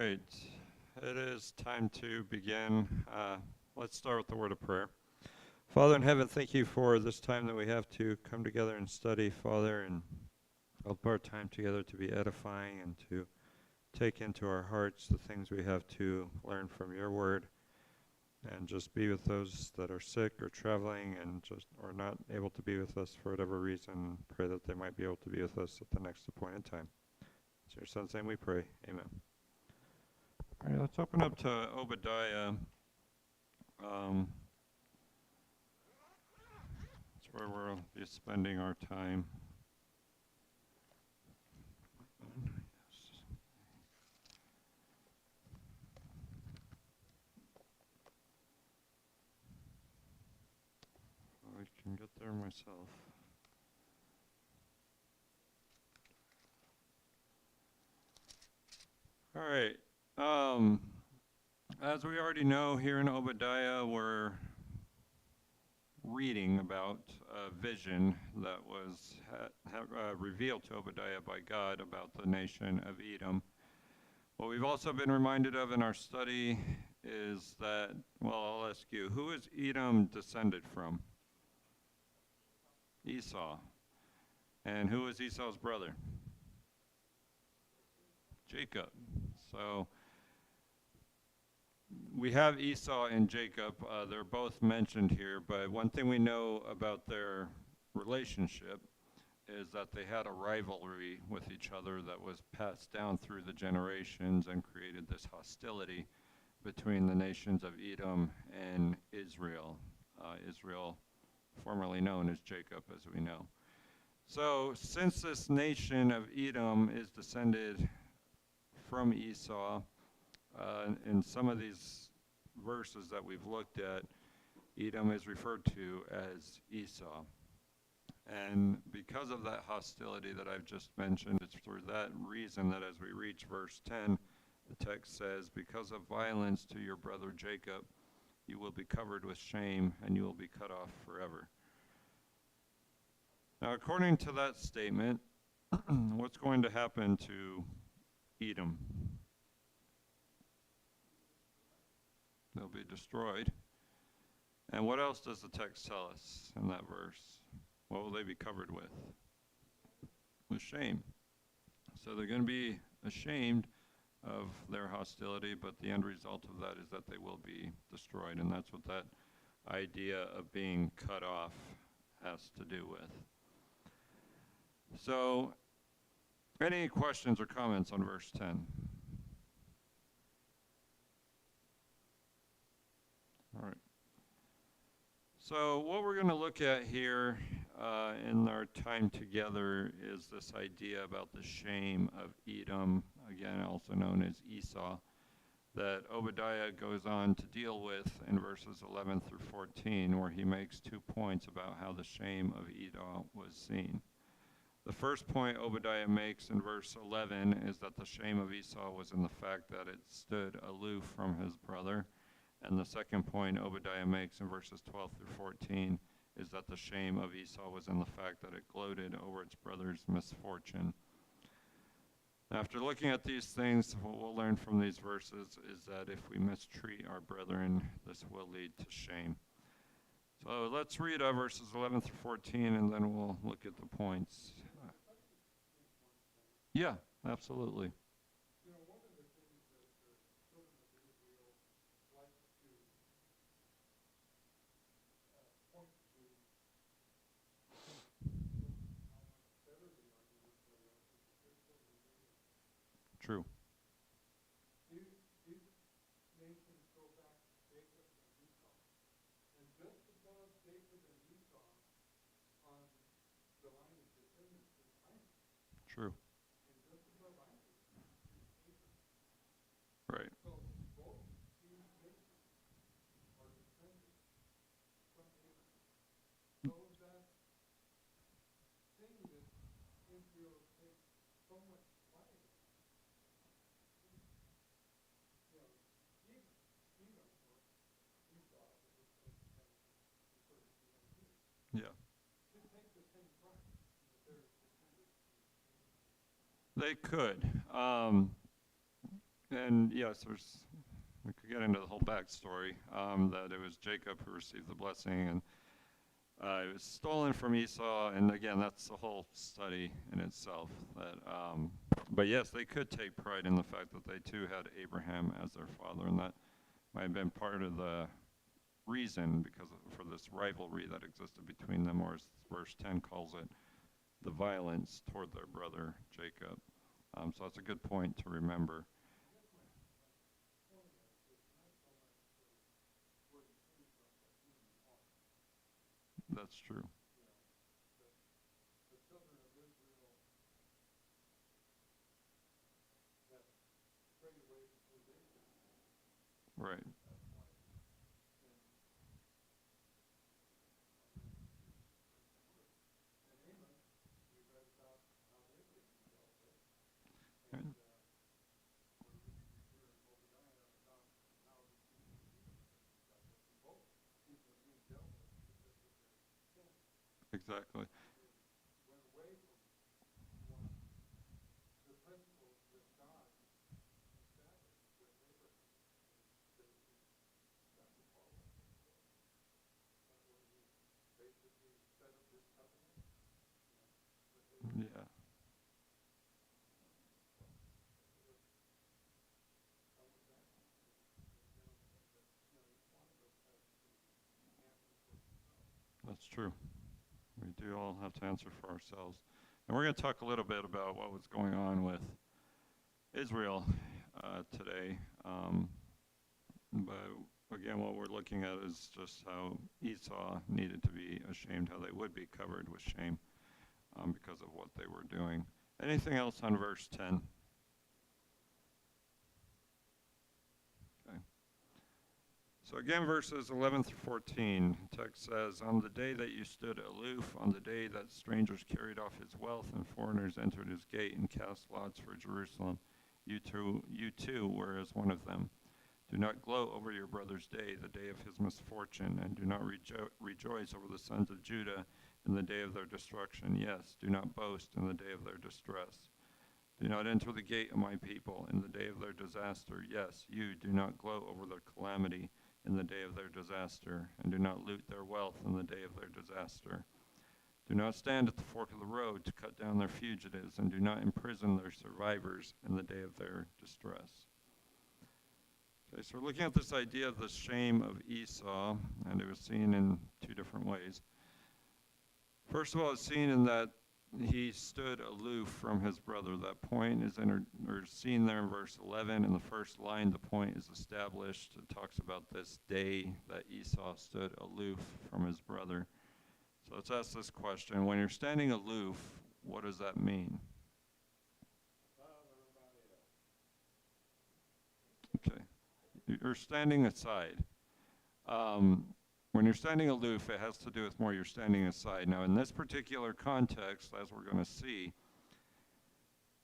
right, it is time to begin. Let's start with the word of prayer. Father in heaven, thank you for this time that we have to come together and study, Father, and help our time together to be edifying and to take into our hearts the things we have to learn from your word, and just be with those that are sick or traveling and just or not able to be with us for whatever reason. Pray that they might be able to be with us at the next appointed time. In your son's name we pray. Amen. All right, let's open up to Obadiah. That's where we'll be spending our time. I can get there myself. All right. As we already know, here in Obadiah, we're reading about a vision that was revealed to Obadiah by God about the nation of Edom. What we've also been reminded of in our study is that, well, I'll ask you, who is Edom descended from? Esau. And who is Esau's brother? Jacob. So we have Esau and Jacob. They're both mentioned here, but one thing we know about their relationship is that they had a rivalry with each other that was passed down through the generations and created this hostility between the nations of Edom and Israel. Israel, formerly known as Jacob, as we know. So since this nation of Edom is descended from Esau, in some of these verses that we've looked at, Edom is referred to as Esau. And because of that hostility that I've just mentioned, it's for that reason that as we reach verse 10, the text says, "Because of violence to your brother Jacob, you will be covered with shame, and you will be cut off forever." Now, according to that statement, what's going to happen to Edom? They'll be destroyed. And what else does the text tell us in that verse? What will they be covered with? With shame. So they're going to be ashamed of their hostility, but the end result of that is that they will be destroyed. And that's what that idea of being cut off has to do with. So, any questions or comments on verse 10? All right. So what we're going to look at here in our time together is this idea about the shame of Edom, again also known as Esau, that Obadiah goes on to deal with in verses 11 through 14, where he makes 2 points about how the shame of Edom was seen. The first point Obadiah makes in verse 11 is that the shame of Esau was in the fact that it stood aloof from his brother. And the second point Obadiah makes in verses 12 through 14 is that the shame of Esau was in the fact that it gloated over its brother's misfortune. After looking at these things, what we'll learn from these verses is that if we mistreat our brethren, this will lead to shame. So let's read verses 11 through 14, and then we'll look at the points. Yeah, absolutely. True. These nations go back to Jacob and Esau. And just above Jacob and Esau on the line of descendants is Isaac. True. And just above Isaac is Abraham. Right. So both these nations are descended from Abraham. So that thing that Israel takes so much pride in, Yeah. could take the same pride that they're descended from Abraham. They could. And yes, we could get into the whole backstory, that it was Jacob who received the blessing, and it was stolen from Esau, and again, that's the whole study in itself. But yes, they could take pride in the fact that they too had Abraham as their father, and that might have been part of the reason for this rivalry that existed between them, or as verse 10 calls it, the violence toward their brother Jacob. So that's a good point to remember. That's true. Right. Right. Exactly. Yeah. That's true. We do all have to answer for ourselves. And we're going to talk a little bit about what was going on with Israel today. But again, what we're looking at is just how Esau needed to be ashamed, how they would be covered with shame because of what they were doing. Anything else on verse 10? Okay. So again, verses 11 through 14, text says, "On the day that you stood aloof, on the day that strangers carried off his wealth and foreigners entered his gate and cast lots for Jerusalem, you too were as one of them. Do not gloat over your brother's day, the day of his misfortune, and do not rejoice over the sons of Judah in the day of their destruction. Yes, do not boast in the day of their distress. Do not enter the gate of my people in the day of their disaster. Yes, you do not gloat over their calamity in the day of their disaster, and do not loot their wealth in the day of their disaster. Do not stand at the fork of the road to cut down their fugitives, and do not imprison their survivors in the day of their distress." Okay, so we're looking at this idea of the shame of Esau, and it was seen in two different ways. First of all, it's seen in that he stood aloof from his brother. That point is seen there in verse 11. In the first line, the point is established. It talks about this day that Esau stood aloof from his brother. So let's ask this question. When you're standing aloof, what does that mean? Okay. You're standing aside. When you're standing aloof, it has to do with more you're standing aside. Now, in this particular context, as we're going to see,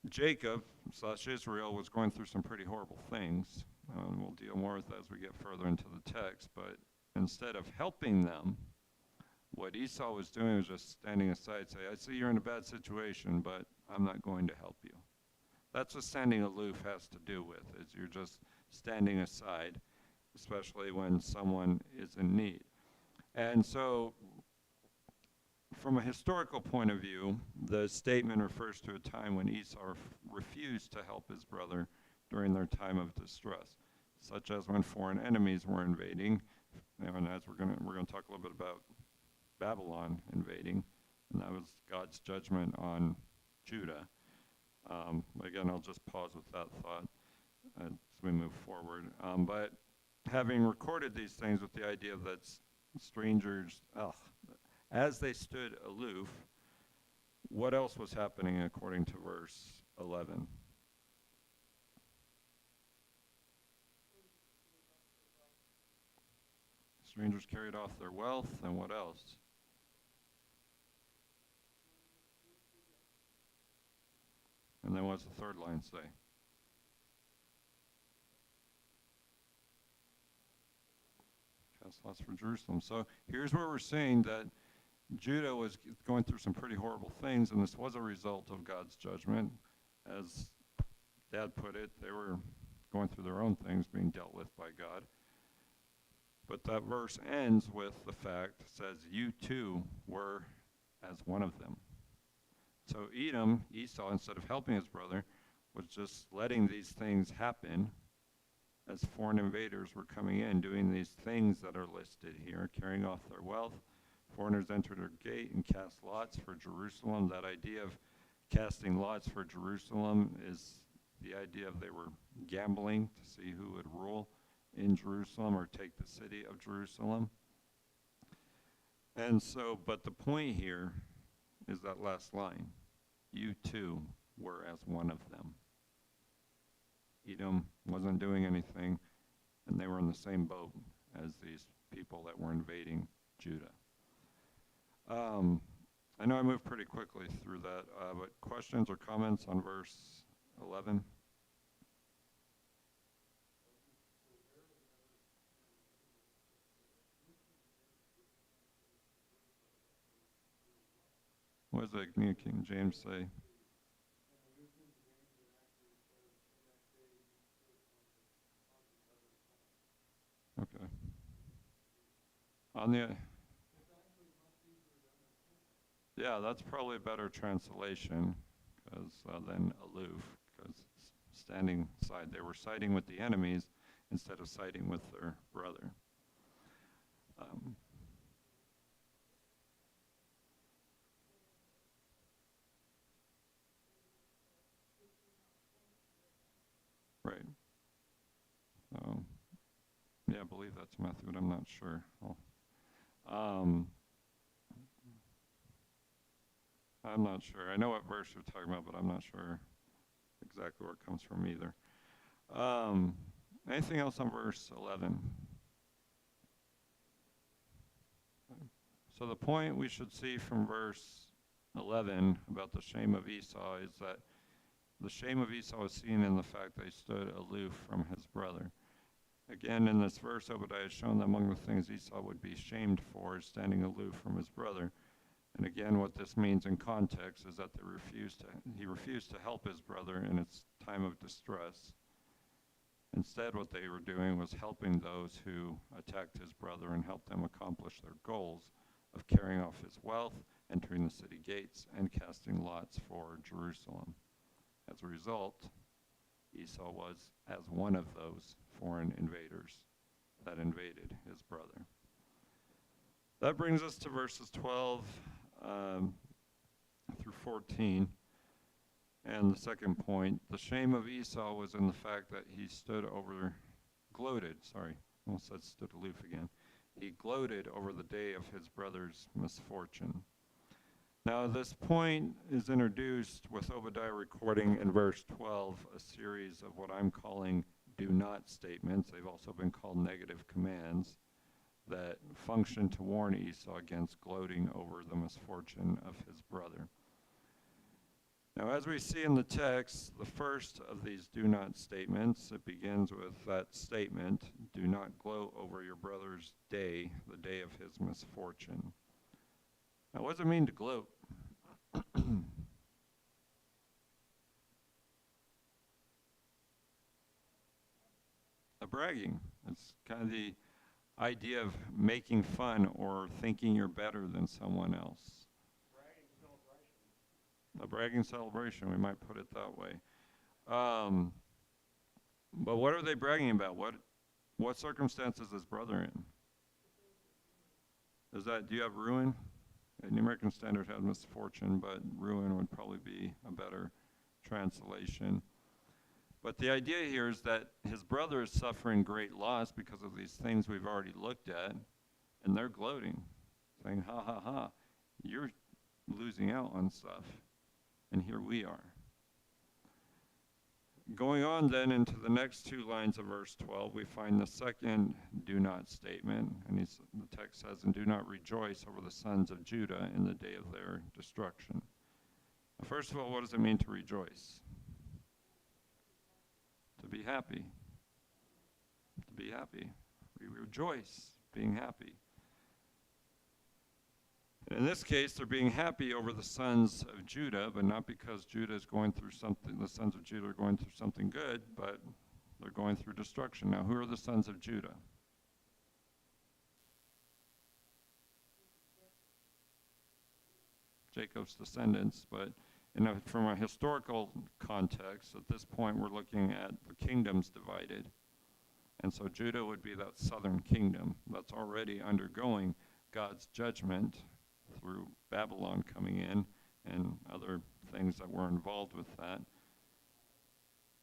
Jacob/Israel was going through some pretty horrible things. And we'll deal more with that as we get further into the text. But instead of helping them, what Esau was doing was just standing aside, say, "I see you're in a bad situation, but I'm not going to help you." That's what standing aloof has to do with, is you're just standing aside, especially when someone is in need. And so, from a historical point of view, the statement refers to a time when Esau refused to help his brother during their time of distress, such as when foreign enemies were invading. And as we're going to talk a little bit about Babylon invading, and that was God's judgment on Judah. Again, I'll just pause with that thought as we move forward. But having recorded these things with the idea that strangers, as they stood aloof, what else was happening according to verse 11? Strangers carried off their wealth, and what else? And then what's the third line say? Cast lots for Jerusalem. So here's where we're seeing that Judah was going through some pretty horrible things, and this was a result of God's judgment. As Dad put it, they were going through their own things, being dealt with by God. But that verse ends with the fact, it says, you too were as one of them. So Edom, Esau, instead of helping his brother, was just letting these things happen as foreign invaders were coming in, doing these things that are listed here, carrying off their wealth. Foreigners entered their gate and cast lots for Jerusalem. That idea of casting lots for Jerusalem is the idea of they were gambling to see who would rule in Jerusalem or take the city of Jerusalem. And so, but the point here is that last line. You too were as one of them. Edom wasn't doing anything, and they were in the same boat as these people that were invading Judah. I know I moved pretty quickly through that, but questions or comments on verse 11? What does the New King James say? Okay. On the yeah, that's probably a better translation, because than aloof, because standing side, they were siding with the enemies instead of siding with their brother. Right. Yeah, I believe that's Matthew, but I'm not sure. I'm not sure. I know what verse you're talking about, but I'm not sure exactly where it comes from either. Anything else on verse 11? So the point we should see from verse 11 about the shame of Esau is that the shame of Esau is seen in the fact that he stood aloof from his brother. Again, in this verse, Obadiah has shown that among the things Esau would be shamed for is standing aloof from his brother. And again, what this means in context is that he refused to help his brother in its time of distress. Instead, what they were doing was helping those who attacked his brother and helped them accomplish their goals of carrying off his wealth, entering the city gates, and casting lots for Jerusalem. As a result, Esau was as one of those foreign invaders that invaded his brother. That brings us to verses 12 through 14. And the second point, the shame of Esau was in the fact that he almost said stood aloof again. He gloated over the day of his brother's misfortune. Now, this point is introduced with Obadiah recording in verse 12 a series of what I'm calling do not statements. They've also been called negative commands that function to warn Esau against gloating over the misfortune of his brother. Now, as we see in the text, the first of these do not statements, it begins with that statement, do not gloat over your brother's day, the day of his misfortune. Now, what does it mean to gloat? A bragging. It's kind of the idea of making fun or thinking you're better than someone else. A bragging celebration, we might put it that way. But what are they bragging about? What circumstance is his brother in? Do you have ruin? The American Standard had misfortune, but ruin would probably be a better translation. But the idea here is that his brother is suffering great loss because of these things we've already looked at, and they're gloating, saying, ha ha ha, you're losing out on stuff, and here we are. Going on then into the next two lines of verse 12, we find the second do not statement, and the text says, and do not rejoice over the sons of Judah in the day of their destruction. Now, first of all, what does it mean to rejoice? To be happy. To be happy. We rejoice being happy. In this case, they're being happy over the sons of Judah, but not because Judah is going through something, the sons of Judah are going through something good, but They're going through destruction. Now, who are the sons of Judah? Jacob's descendants, but from a historical context, at this point we're looking at the kingdoms divided. And so Judah would be that southern kingdom that's already undergoing God's judgment through Babylon coming in and other things that were involved with that.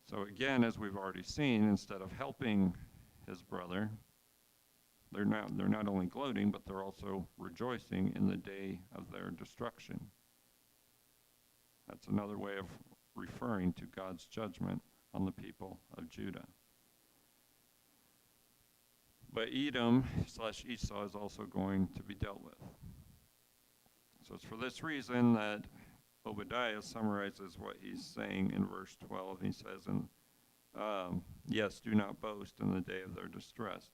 So again, as we've already seen, instead of helping his brother, they're not only gloating, but they're also rejoicing in the day of their destruction. That's another way of referring to God's judgment on the people of Judah. But Edom/Esau is also going to be dealt with. So it's for this reason that Obadiah summarizes what he's saying in verse 12. He says, yes, do not boast in the day of their distress.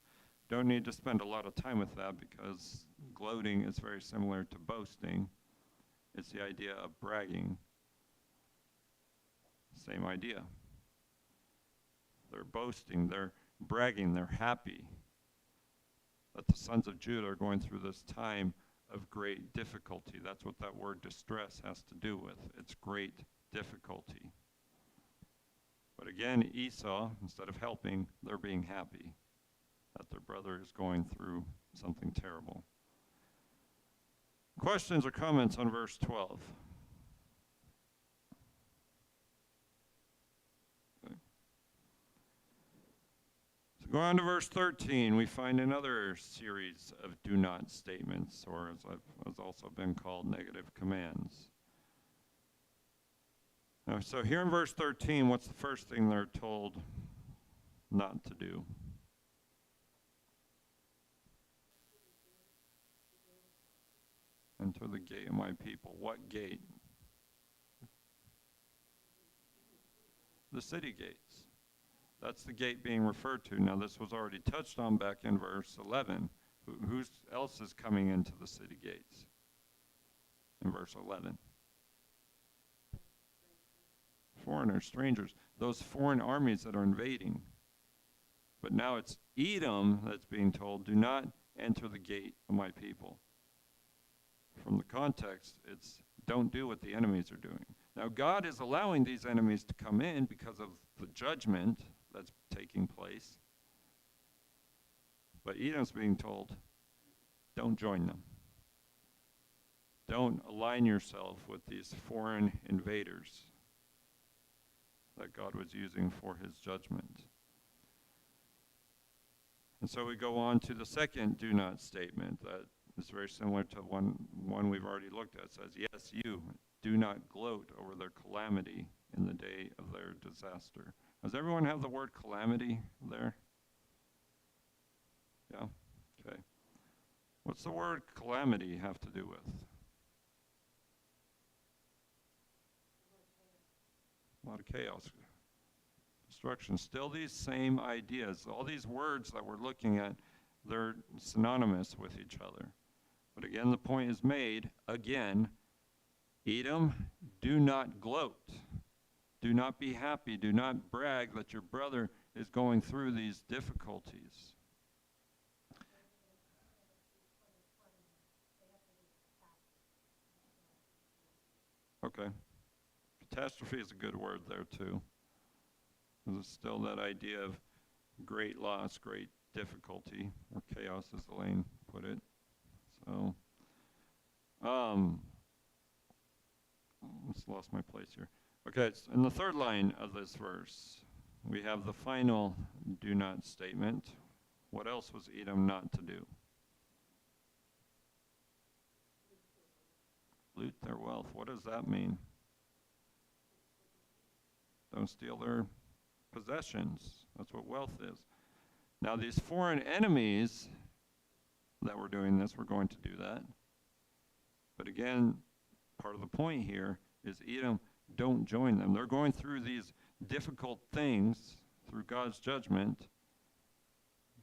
Don't need to spend a lot of time with that because gloating is very similar to boasting. It's the idea of bragging. Same idea. They're boasting, they're bragging, they're happy that the sons of Judah are going through this time of great difficulty. That's what that word distress has to do with. It's great difficulty. But again, Esau, instead of helping, they're being happy that their brother is going through something terrible. Questions or comments on verse 12? Okay. So go on to verse 13. We find another series of do not statements, or as has also been called, negative commands. Now, so here in verse 13, what's the first thing they're told not to do? Enter the gate of my people. What gate? The city gates. That's the gate being referred to. Now, this was already touched on back in verse 11. Who else is coming into the city gates? In verse 11. Foreigners, strangers, those foreign armies that are invading. But now it's Edom that's being told, do not enter the gate of my people. From the context, it's don't do what the enemies are doing. Now, God is allowing these enemies to come in because of the judgment that's taking place. But Edom's being told, don't join them. Don't align yourself with these foreign invaders that God was using for his judgment. And so we go on to the second do not statement that is very similar to one we've already looked at. It says, yes, you do not gloat over their calamity in the day of their disaster. Does everyone have the word calamity there? Yeah? Okay. What's the word calamity have to do with? A lot of chaos. Destruction. Still these same ideas. All these words that we're looking at, they're synonymous with each other. But again, the point is made, again, Edom, do not gloat. Do not be happy. Do not brag that your brother is going through these difficulties. Okay. Catastrophe is a good word there too. There's still that idea of great loss, great difficulty, or chaos as Elaine put it. So, just lost my place here. Okay, so in the third line of this verse, we have the final do not statement. What else was Edom not to do? Loot their wealth. What does that mean? Don't steal their possessions. That's what wealth is. Now, these foreign enemies that were doing this were going to do that. But again, part of the point here is Edom, don't join them. They're going through these difficult things through God's judgment.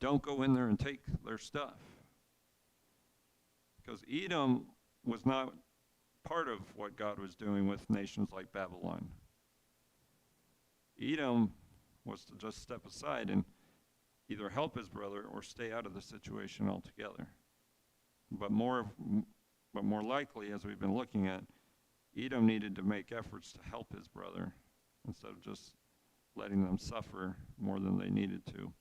Don't go in there and take their stuff. Because Edom was not part of what God was doing with nations like Babylon. Edom was to just step aside and either help his brother or stay out of the situation altogether. But more likely, as we've been looking at, Edom needed to make efforts to help his brother instead of just letting them suffer more than they needed to.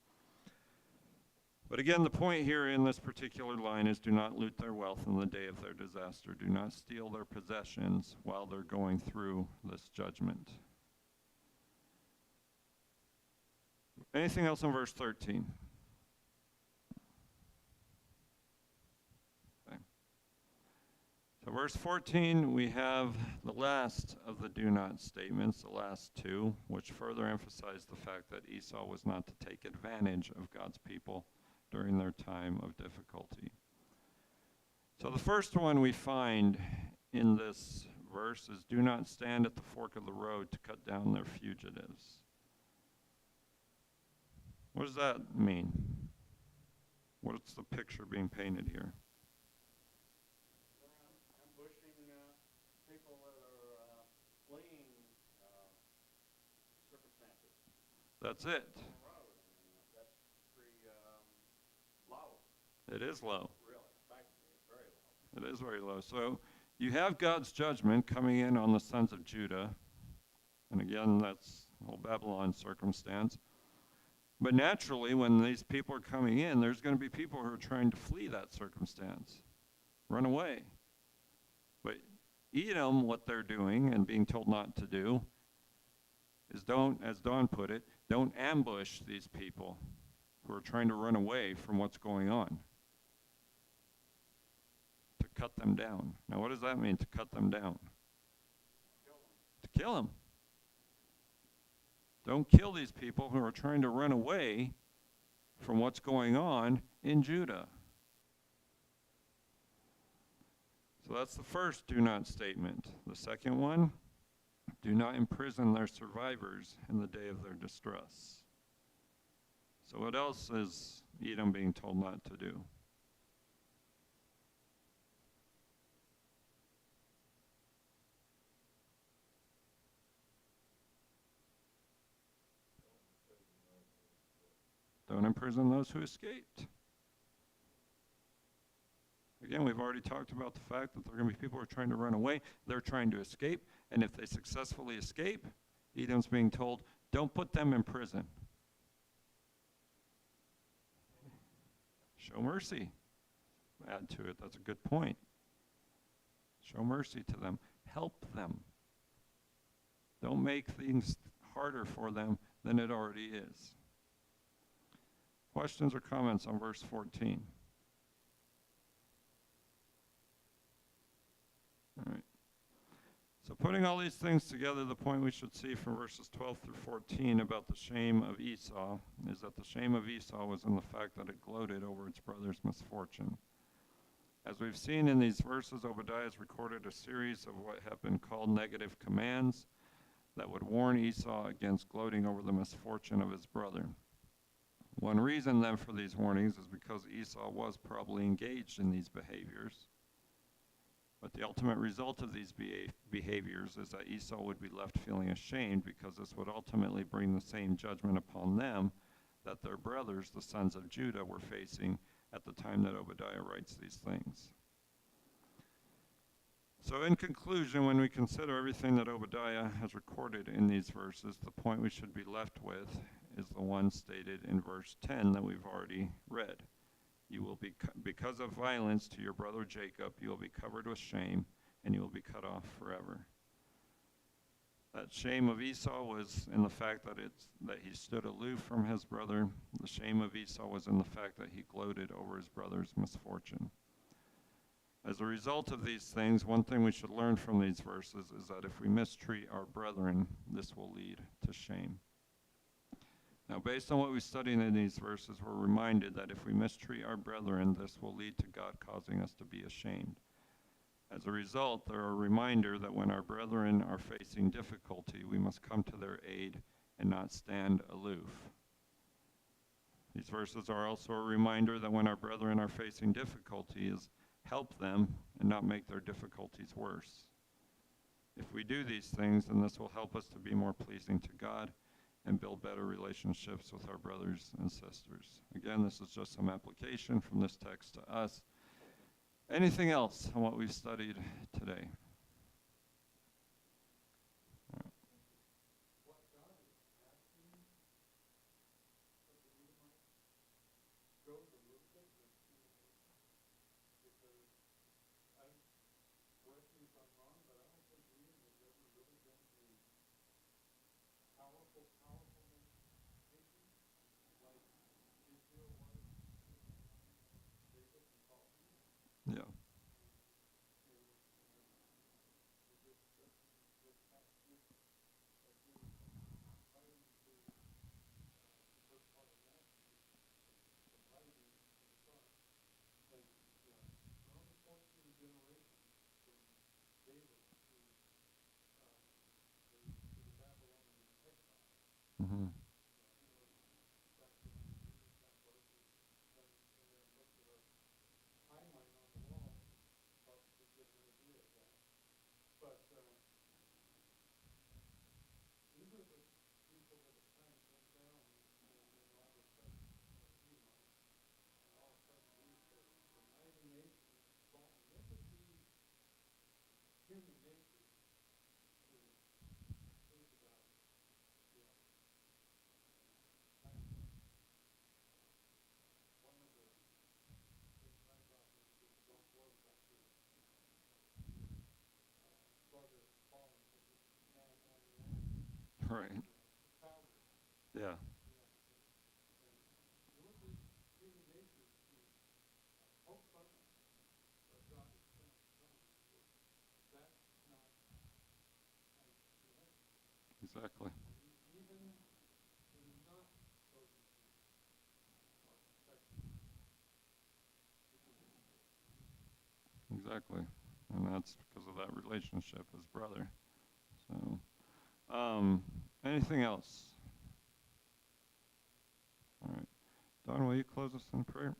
But again, the point here in this particular line is do not loot their wealth in the day of their disaster. Do not steal their possessions while they're going through this judgment. Anything else in verse 13? Okay. So verse 14, we have the last of the do not statements, the last two, which further emphasize the fact that Esau was not to take advantage of God's people during their time of difficulty. So the first one we find in this verse is do not stand at the fork of the road to cut down their fugitives. What does that mean? What's the picture being painted here? Ambushing people that are fleeing circumstances. That's it. On the road. That's pretty low. It is low. Really, in fact, it's very low. It is very low. So you have God's judgment coming in on the sons of Judah. And again, that's the whole Babylon circumstance. But naturally, when these people are coming in, there's going to be people who are trying to flee that circumstance, run away. But Edom, what they're doing and being told not to do is don't, as Don put it, don't ambush these people who are trying to run away from what's going on. To cut them down. Now, what does that mean, to cut them down? To kill them. Don't kill these people who are trying to run away from what's going on in Judah. So that's the first do not statement. The second one, do not imprison their survivors in the day of their distress. So what else is Edom being told not to do? Don't imprison those who escaped. Again, we've already talked about the fact that there are going to be people who are trying to run away. They're trying to escape. And if they successfully escape, Edom's being told, don't put them in prison. Show mercy. Add to it. That's a good point. Show mercy to them. Help them. Don't make things harder for them than it already is. Questions or comments on verse 14? All right. So putting all these things together, the point we should see from verses 12 through 14 about the shame of Esau is that the shame of Esau was in the fact that it gloated over its brother's misfortune. As we've seen in these verses, Obadiah has recorded a series of what have been called negative commands that would warn Esau against gloating over the misfortune of his brother. One reason then for these warnings is because Esau was probably engaged in these behaviors. But the ultimate result of these behaviors is that Esau would be left feeling ashamed because this would ultimately bring the same judgment upon them that their brothers, the sons of Judah, were facing at the time that Obadiah writes these things. So in conclusion, when we consider everything that Obadiah has recorded in these verses, the point we should be left with is the one stated in verse 10 that we've already read. You will be, because of violence to your brother Jacob, you will be covered with shame, and you will be cut off forever. That shame of Esau was in the fact that he stood aloof from his brother. The shame of Esau was in the fact that he gloated over his brother's misfortune. As a result of these things, one thing we should learn from these verses is that if we mistreat our brethren, this will lead to shame. Now, based on what we studied in these verses, we're reminded that if we mistreat our brethren, this will lead to God causing us to be ashamed. As a result, they're a reminder that when our brethren are facing difficulty, we must come to their aid and not stand aloof. These verses are also a reminder that when our brethren are facing difficulties, help them and not make their difficulties worse. If we do these things, then this will help us to be more pleasing to God and build better relationships with our brothers and sisters. Again, this is just some application from this text to us. Anything else on what we've studied today? What God is asking of the Edomites goes a little bit with human nature, because correct me if I'm wrong, but I don't think Edom has ever really been a powerful nation like Israel was in the time of Jacob and Solomon. Yeah. This passage that you're writing to the first part of Matthew, the writing in the front, and around the 14th generation from David to the Babylonian exile. Mm-hmm. He was back when that was, then looked at our timeline on the wall, probably get an idea of that. But these are the people that have kind of come down, and all of a sudden, Edomites, and all of a sudden here's the mighty nation falling. It would be human nature to think about, kind of one of the things I thought was just don't worry about your brother falling because it's man on man. Right. Calvary. Yeah. And it would be human nature to poke fun at what God is done, because that's not kind of humanity. Exactly. Even the not chosen people are protected because of each other. Exactly. And that's because of that relationship as brother. So, anything else? All right. Don, will you close us in prayer?